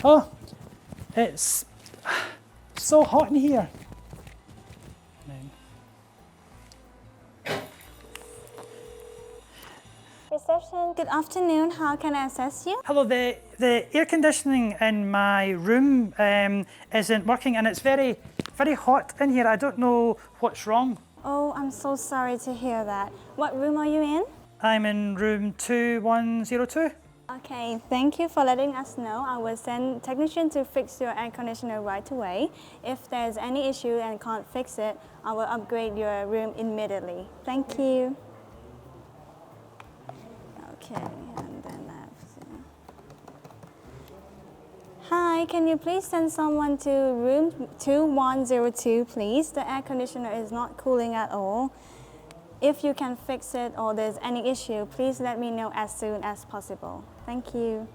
Oh, it's so hot in here. Reception, good afternoon. How can I assist you? Hello, the air conditioning in my room isn't working and it's very hot in here. I don't know what's wrong. Oh, I'm so sorry to hear that. What room are you in? I'm in room 2102. Okay, thank you for letting us know. I will send technician to fix your air conditioner right away. If there's any issue and can't fix it, I will upgrade your room immediately. Thank you. Okay, and then hi, can you please send someone to room 2102, please? The air conditioner is not cooling at all. If you can fix it or there's any issue, please let me know as soon as possible. Thank you.